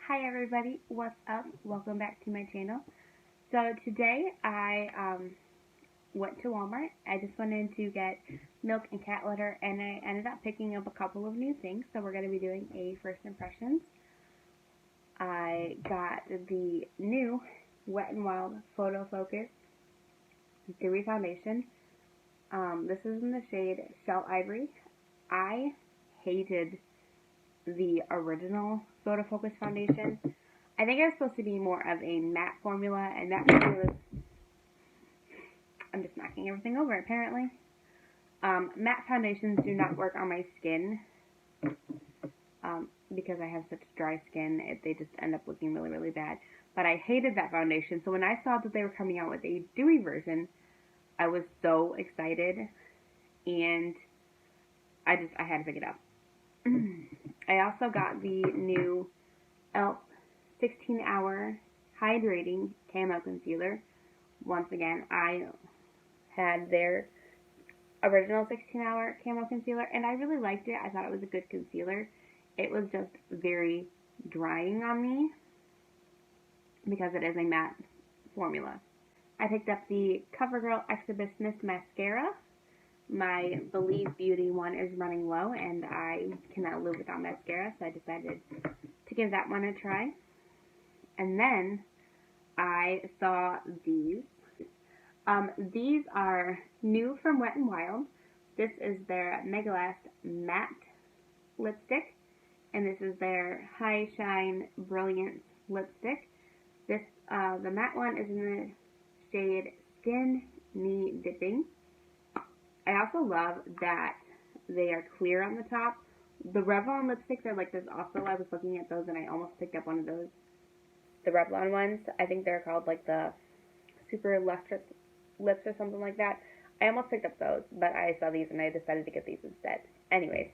Hi everybody, what's up? Welcome back to my channel. So today I went to Walmart. I just went in to get milk and cat litter, and I ended up picking up a couple of new things. So we're going to be doing a first impressions. I got the new Wet n Wild Photofocus Dewy Foundation. This is in the shade Shell Ivory. I hated the original photofocus foundation. I think it was supposed to be more of a matte formula, and that formula I'm just knocking everything over apparently. Matte foundations do not work on my skin because I have such dry skin. They just end up looking really, really bad. But I hated that foundation, so when I saw that they were coming out with a dewy version, I was so excited, and I had to pick it up. I also got the new e.l.f. 16-hour hydrating camo concealer. Once again, I had their original 16-hour camo concealer, and I really liked it. I thought it was a good concealer. It was just very drying on me because it is a matte formula. I picked up the Covergirl Exhibitionist mascara. My Believe Beauty one is running low, and I cannot live without mascara, so I decided to give that one a try. And then I saw these. These are new from Wet n Wild. This is their Mega Last Matte Lipstick, and this is their High Shine Brilliance Lipstick. This, the matte one is in the shade Skin Knee Dipping. I also love that they are clear on the top. The Revlon lipsticks are like this also. I was looking at those and I almost picked up one of those. The Revlon ones, I think they're called like the Super Lustrous Lips or something like that. I almost picked up those, but I saw these and I decided to get these instead. Anyways,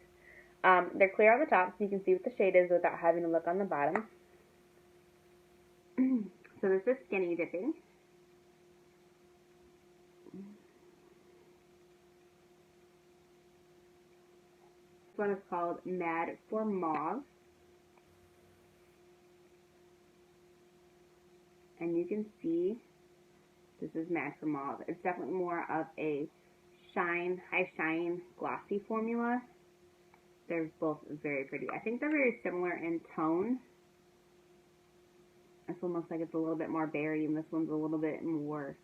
they're clear on the top so you can see what the shade is without having to look on the bottom. So this is Skinny Dipping. This one is called Mad for Mauve. And you can see this is Mad for Mauve. It's definitely more of a shine, high shine, glossy formula. They're both very pretty. I think they're very similar in tone. This one looks like it's a little bit more berry, and this one's a little bit more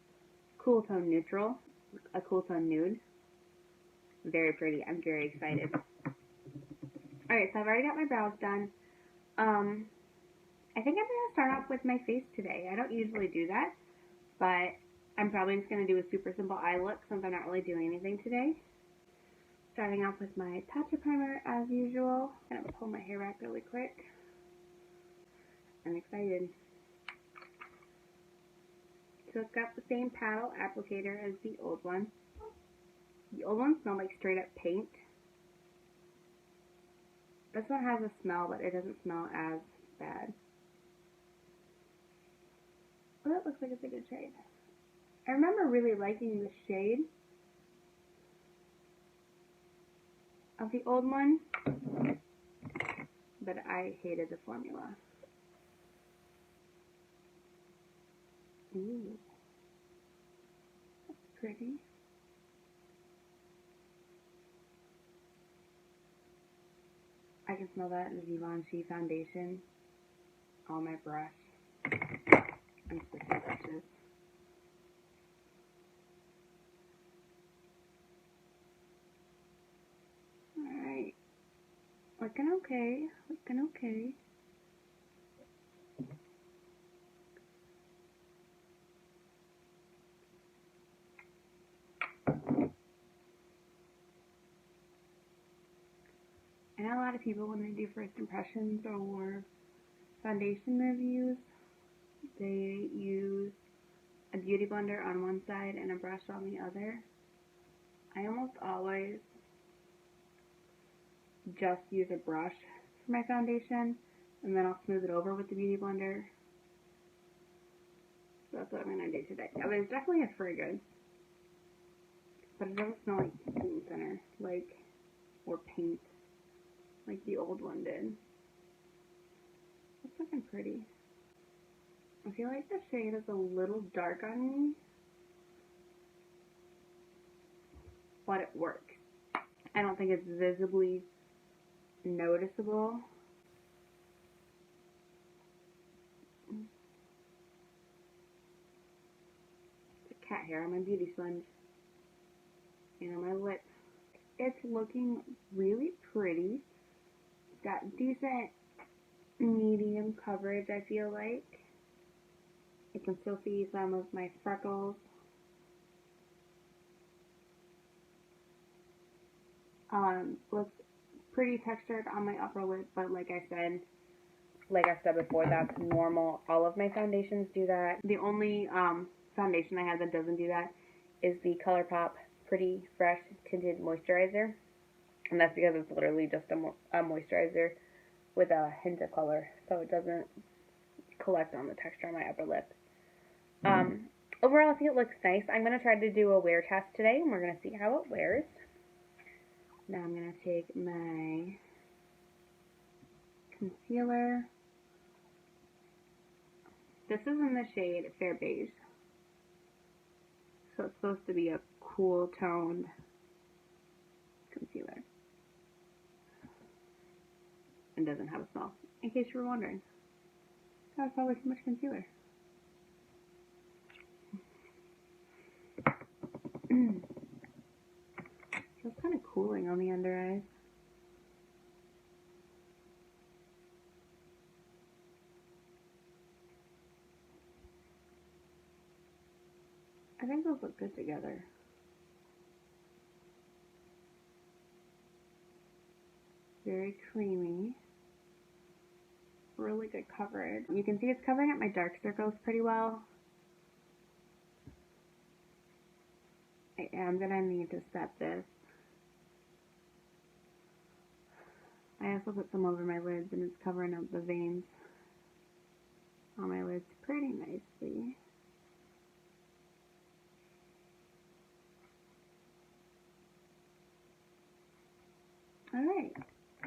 cool tone neutral, a cool tone nude. Very pretty. I'm very excited. Alright, so I've already got my brows done. I think I'm going to start off with my face today. I don't usually do that, but I'm probably just going to do a super simple eye look since I'm not really doing anything today. Starting off with my Tatcha primer as usual. I'm going to pull my hair back really quick. I'm excited. So it's got the same paddle applicator as the old one. The old one smelled like straight up paint. This one has a smell, but it doesn't smell as bad. Oh, that looks like it's a good shade. I remember really liking the shade of the old one, but I hated the formula. Ooh, that's pretty. I can smell that Givenchy foundation on my brush. I'm switching brushes. Alright. Looking okay. Looking okay. I know a lot of people, when they do first impressions or foundation reviews, they use a beauty blender on one side and a brush on the other. I almost always just use a brush for my foundation, and then I'll smooth it over with the beauty blender. So that's what I'm going to do today. Now, there's definitely a fragrance, but it doesn't smell like paint thinner, or paint, like the old one did. That's looking pretty. I feel like the shade is a little dark on me, but it works. I don't think it's visibly noticeable. It's a cat hair on my beauty sponge and on my lips. It's looking really pretty. It's got decent medium coverage, I feel like. I can still see some of my freckles. Looks pretty textured on my upper lip, but like I said before, that's normal. All of my foundations do that. The only foundation I have that doesn't do that is the Colourpop Pretty Fresh Tinted Moisturizer, and that's because it's literally just a moisturizer with a hint of color, so it doesn't collect on the texture on my upper lip. Overall, I think it looks nice. I'm going to try to do a wear test today, and we're going to see how it wears. Now I'm going to take my concealer. This is in the shade Fair Beige. So it's supposed to be a cool toned concealer. It doesn't have a smell, in case you were wondering. That was probably too much concealer. Feels kind of cooling on the under eyes. I think those look good together. Very creamy. Really good coverage. You can see it's covering up my dark circles pretty well. I am going to need to set this. I also put some over my lids, and it's covering up the veins on my lids pretty nicely. Alright,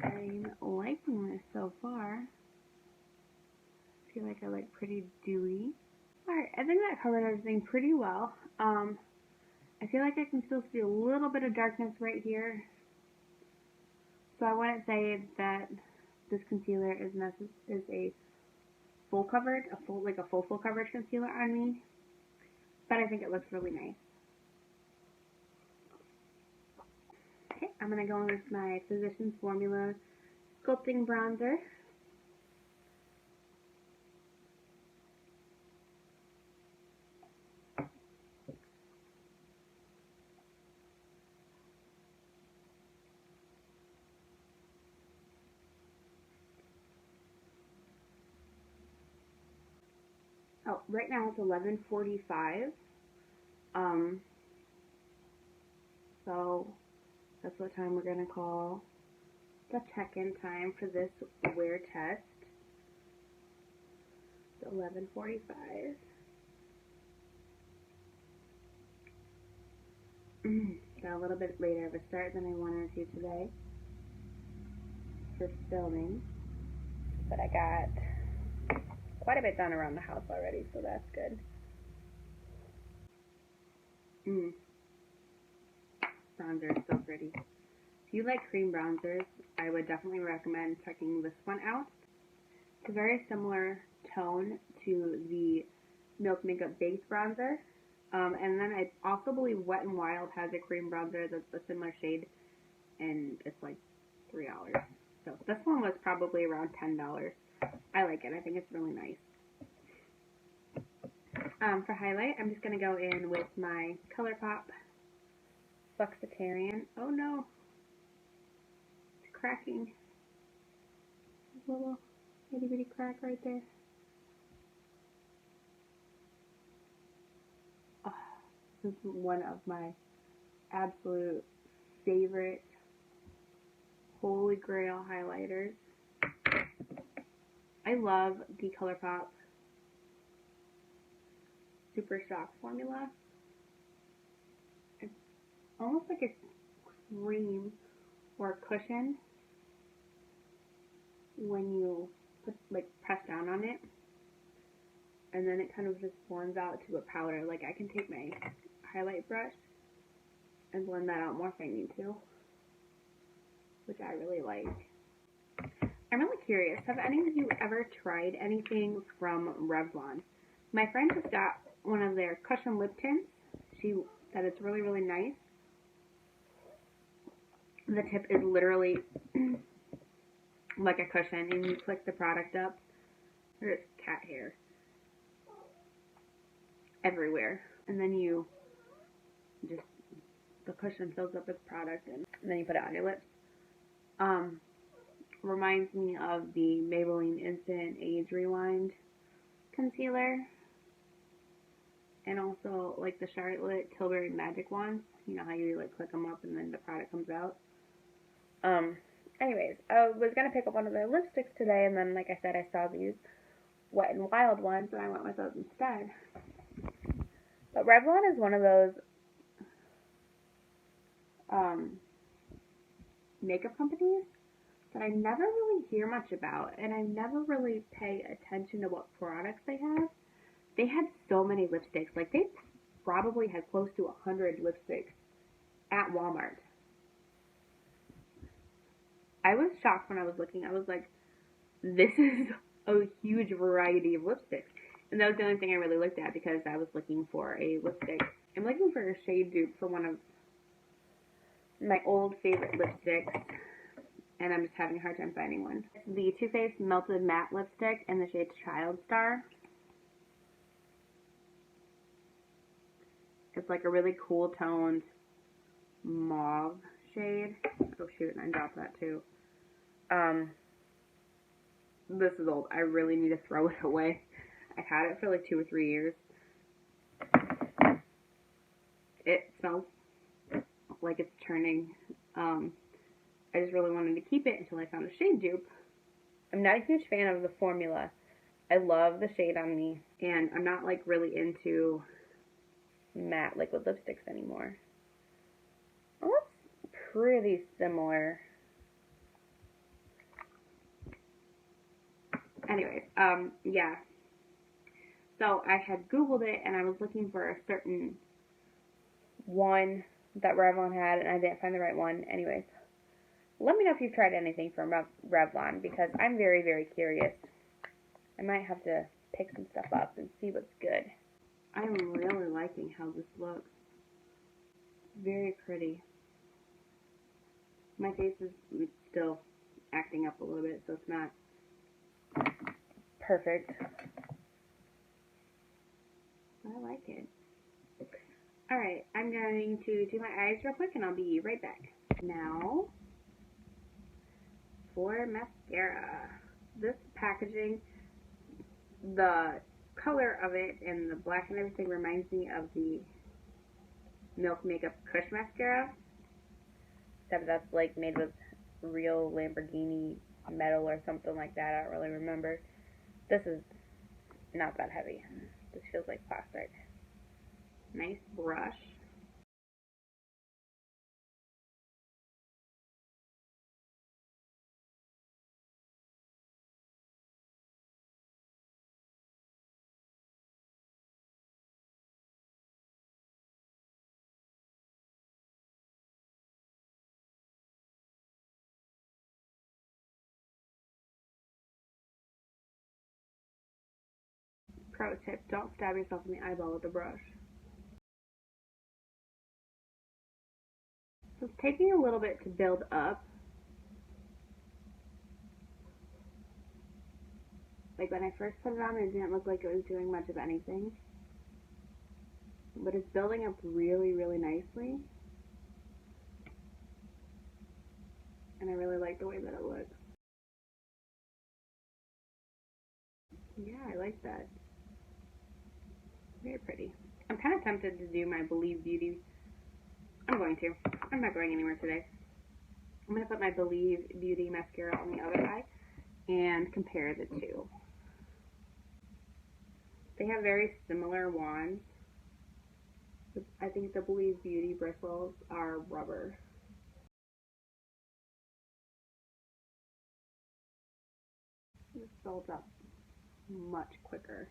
I'm liking this so far. I feel like I like pretty dewy. Alright, I think that covered everything pretty well. I feel like I can still see a little bit of darkness right here. So I wouldn't say that this concealer is a full coverage, a full coverage concealer on me, but I think it looks really nice. Okay, I'm gonna go in with my Physicians Formula Sculpting Bronzer. Oh, right now it's 11:45. So that's what time we're gonna call the check-in time for this wear test. It's 11:45. Got a little bit later of a start than I wanted to today for filming, but I got quite a bit done around the house already, so that's good. Bronzer is so pretty. If you like cream bronzers, I would definitely recommend checking this one out. It's a very similar tone to the Milk Makeup Base Bronzer. And then I also believe Wet n Wild has a cream bronzer that's a similar shade, and it's like $3. So this one was probably around $10. I like it. I think it's really nice. For highlight, I'm just going to go in with my Colourpop Flexitarian. Oh no, it's cracking. There's a little itty bitty crack right there. Oh, this is one of my absolute favorite holy grail highlighters. I love the Colourpop Super Shock formula. It's almost like a cream or a cushion when you press down on it, and then it kind of just blends out to a powder. Like, I can take my highlight brush and blend that out more if I need to, which I really like. I'm really curious, have any of you ever tried anything from Revlon? My friend just got one of their cushion lip tints. She said it's really, really nice. The tip is literally like a cushion, and you click the product up. There's cat hair everywhere. And then you just, the cushion fills up with product, and then you put it on your lips. Reminds me of the Maybelline Instant Age Rewind concealer. And also, like, the Charlotte Tilbury Magic Wands. You know how you, like, click them up and then the product comes out. Anyways, I was going to pick up one of their lipsticks today, and then, like I said, I saw these Wet n Wild ones, and I went with those instead. But Revlon is one of those makeup companies that I never really hear much about, and I never really pay attention to what products they have. They had so many lipsticks. Like, they probably had close to 100 lipsticks at Walmart. I was shocked when I was looking. I was like, this is a huge variety of lipsticks. And that was the only thing I really looked at, because I was looking for a lipstick. I'm looking for a shade dupe for one of my old favorite lipsticks, and I'm just having a hard time finding one. It's the Too Faced Melted Matte Lipstick in the shade Child Star. It's like a really cool toned mauve shade. Oh shoot, and I dropped that too. This is old. I really need to throw it away. I've had it for like 2 or 3 years. It smells like it's turning. I just really wanted to keep it until I found a shade dupe. I'm not a huge fan of the formula. I love the shade on me, and I'm not like really into matte liquid lipsticks anymore. Well, that's pretty similar. Anyways, yeah. So I had Googled it, and I was looking for a certain one that Revlon had, and I didn't find the right one. Anyways, let me know if you've tried anything from Revlon, because I'm very, very curious. I might have to pick some stuff up and see what's good. I'm really liking how this looks. Very pretty. My face is still acting up a little bit, so it's not perfect. I like it. Alright, I'm going to do my eyes real quick, and I'll be right back. Now, for mascara. This packaging, the color of it and the black and everything reminds me of the Milk Makeup Kush Mascara. Except that's like made with real Lamborghini metal or something like that. I don't really remember. This is not that heavy. This feels like plastic. Nice brush. Pro tip, don't stab yourself in the eyeball with a brush. So it's taking a little bit to build up. Like when I first put it on, it didn't look like it was doing much of anything. But it's building up really, really nicely. And I really like the way that it looks. Yeah, I like that. Very pretty. I'm kind of tempted to do my Believe Beauty. I'm going to. I'm not going anywhere today. I'm going to put my Believe Beauty mascara on the other eye and compare the two. They have very similar wands. I think the Believe Beauty bristles are rubber. builds up much quicker.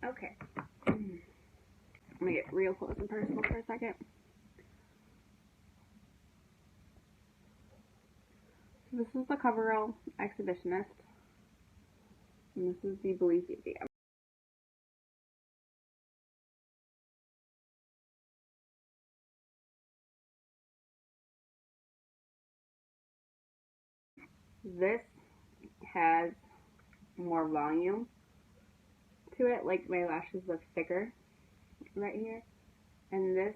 Okay, I'm gonna get real close and personal for a second. So this is the Covergirl Exhibitionist, and this is the Believe Beauty. This has more volume to it, like my lashes look thicker right here, and this,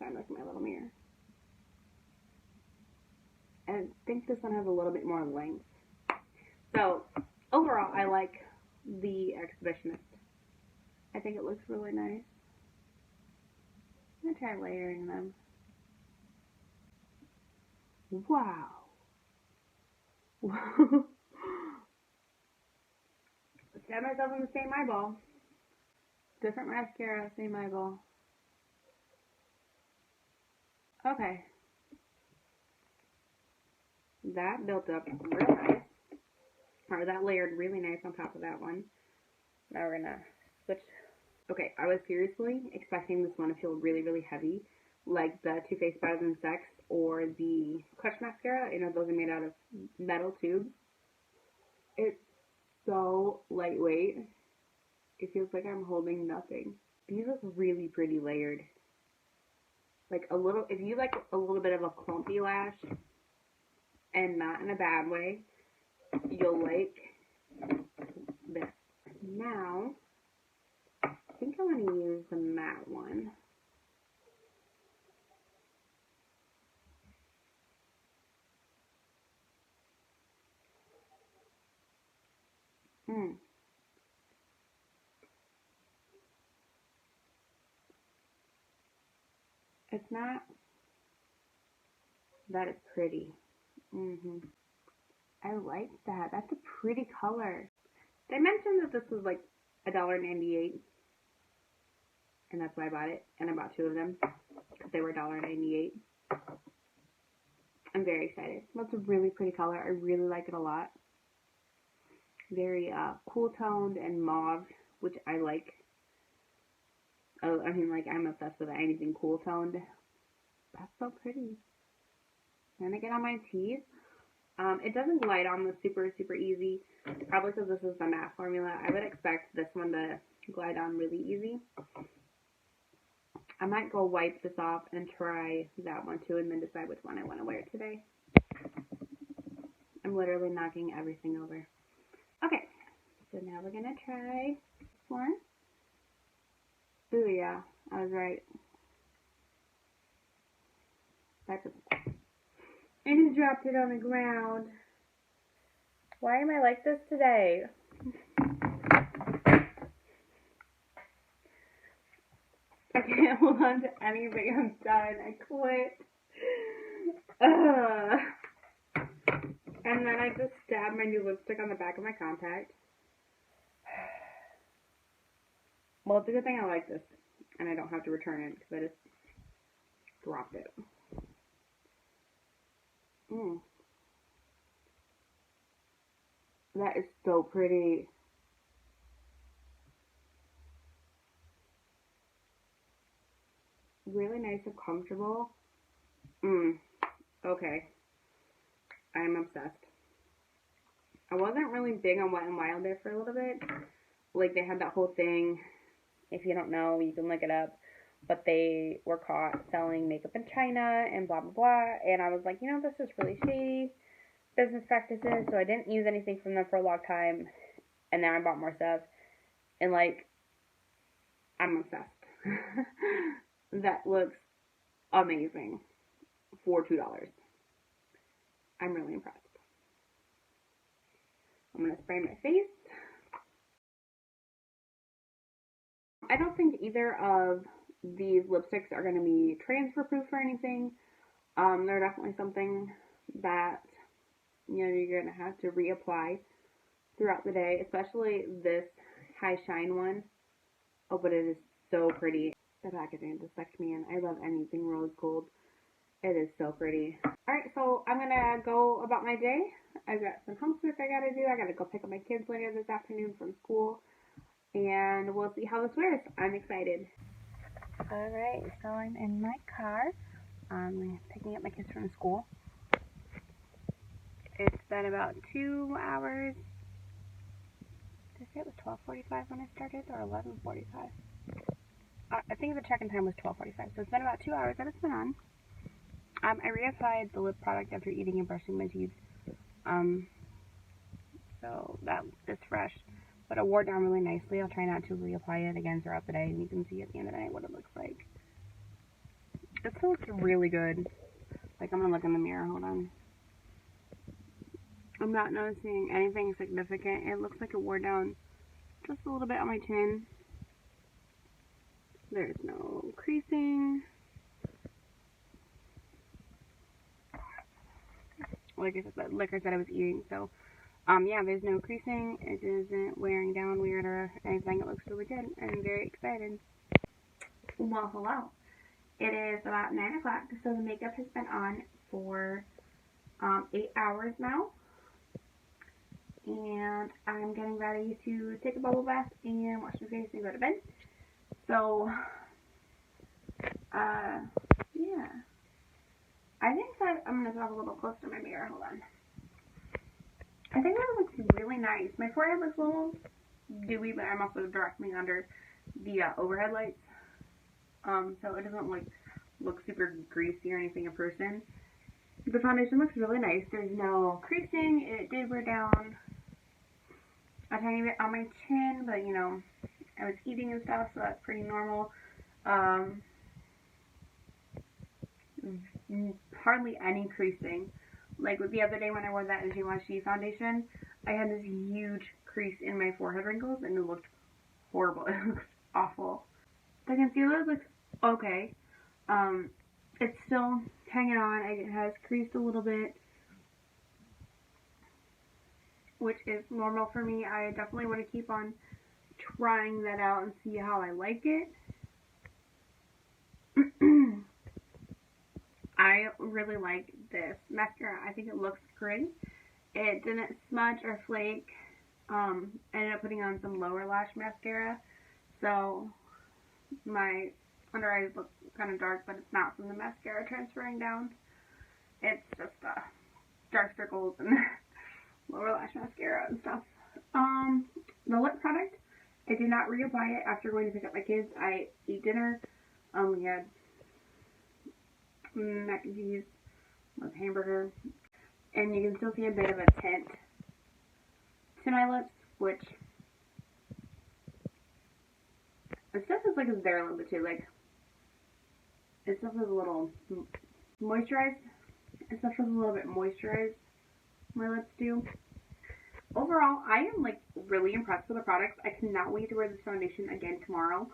sorry, I'm looking at my little mirror, and I think this one has a little bit more length. So overall, I like the Exhibitionist. I think it looks really nice. I'm gonna try layering them. Wow. Stab myself in the same eyeball. Different mascara, same eyeball. Okay. That built up real nice. Or that layered really nice on top of that one. Now we're gonna switch. Okay, I was seriously expecting this one to feel really, really heavy, like the Too Faced Better Than Sex or the Clutch mascara. You know, those are made out of metal tubes. It's so lightweight. It feels like I'm holding nothing. These look really pretty layered. Like a little, if you like a little bit of a clumpy lash, and not in a bad way, you'll like this. Now, I think I want to use the matte one. It's not that it's pretty. I like that. That's a pretty color. They mentioned that this was like $1.98, and that's why I bought it. And I bought 2 of them because they were $1.98. I'm very excited. That's a really pretty color. I really like it a lot. Very cool toned and mauve, which I like. Oh, I mean, like, I'm obsessed with anything cool toned. That's so pretty. Then I get on my teeth. It doesn't glide on the super, super easy. Probably because this is the matte formula. I would expect this one to glide on really easy. I might go wipe this off and try that one too, and then decide which one I want to wear today. I'm literally knocking everything over. Okay, so now we're going to try this one. Ooh, yeah, I was right. I just dropped it on the ground. Why am I like this today? I can't hold on to anything. I'm done. I quit. And then I just stabbed my new lipstick on the back of my contact. Well, it's a good thing I like this, and I don't have to return it because I just dropped it. That is so pretty. Really nice and comfortable. Okay. I'm obsessed. I wasn't really big on Wet n Wild there for a little bit. Like, they had that whole thing. If you don't know, you can look it up. But they were caught selling makeup in China and blah, blah, blah. And I was like, you know, this is really shady business practices. So I didn't use anything from them for a long time. And then I bought more stuff. And, like, I'm obsessed. That looks amazing for $2. I'm really impressed. I'm going to spray my face. I don't think either of these lipsticks are going to be transfer proof or anything. They're definitely something that, you know, you're going to have to reapply throughout the day, especially this high shine one. Oh, but it is so pretty. The packaging just sucked me in. I love anything rose gold. It is so pretty. Alright, so I'm going to go about my day. I've got some housework I got to do. I got to go pick up my kids later this afternoon from school. And we'll see how this wears. I'm excited. Alright, so I'm in my car. I'm picking up my kids from school. It's been about 2 hours. Did I say it was 12:45 when I started, or 11:45? I think the check-in time was 12:45, so it's been about 2 hours that it's been on. I reapplied the lip product after eating and brushing my teeth, so that is fresh, but it wore down really nicely. I'll try not to reapply it again throughout the day, and you can see at the end of the night what it looks like. It still looks really good. Like, I'm gonna look in the mirror, hold on. I'm not noticing anything significant. It looks like it wore down just a little bit on my chin. There's no creasing. Like I said, I was eating, so, yeah, there's no creasing. It isn't wearing down weird or anything. It looks really good. I'm very excited. Well, hello. It is about 9 o'clock, so the makeup has been on for 8 hours now. And I'm getting ready to take a bubble bath and wash my face and go to bed. So, yeah. I think that I'm going to talk a little closer to my mirror. Hold on. I think that looks really nice. My forehead looks a little dewy, but I'm also directly under the overhead lights. So it doesn't look super greasy or anything in person. The foundation looks really nice. There's no creasing. It did wear down a tiny bit on my chin, but, you know, I was eating and stuff, so that's pretty normal. Hardly any creasing. Like with the other day when I wore that Givenchy foundation, I had this huge crease in my forehead wrinkles, and it looked horrible. It looks awful. The concealer looks okay. It's still hanging on. It has creased a little bit, which is normal for me. I definitely want to keep on trying that out and see how I like it. I really like this mascara. I think it looks great. It didn't smudge or flake. I ended up putting on some lower lash mascara, so my under eyes look kind of dark, but it's not from the mascara transferring down. It's just dark circles and lower lash mascara and stuff. The lip product, I did not reapply it after going to pick up my kids. I ate dinner. We had mac and cheese with hamburger, and you can still see a bit of a tint to my lips, which it still feels like it's there a little bit too. Like, it still feels a little moisturized. It still feels a little bit moisturized. My lips do. Overall, I am like really impressed with the products. I cannot wait to wear this foundation again tomorrow.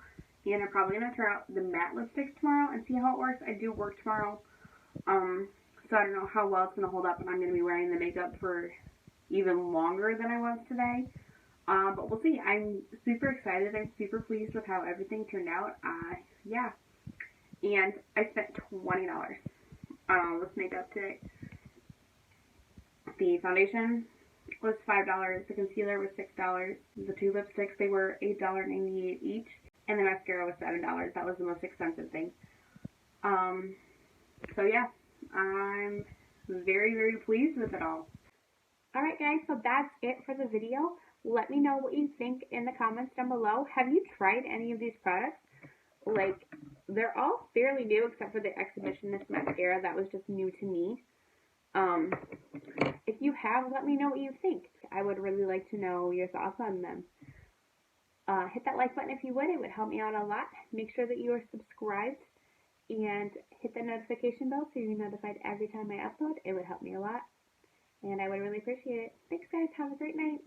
And I'm probably going to try out the matte lipsticks tomorrow and see how it works. I do work tomorrow, so I don't know how well it's going to hold up, and I'm going to be wearing the makeup for even longer than I was today. But we'll see. I'm super excited. I'm super pleased with how everything turned out. Yeah. And I spent $20 on this makeup today. The foundation was $5. The concealer was $6. The two lipsticks, they were $8.98 each. And the mascara was $7. That was the most expensive thing. So yeah, I'm very, very pleased with it all. Alright guys, so that's it for the video. Let me know what you think in the comments down below. Have you tried any of these products? Like, they're all fairly new except for the Exhibitionist mascara. That was just new to me. If you have, let me know what you think. I would really like to know your thoughts on them. Hit that like button if you would. It would help me out a lot. Make sure that you are subscribed and hit the notification bell so you're notified every time I upload. It would help me a lot. And I would really appreciate it. Thanks, guys. Have a great night.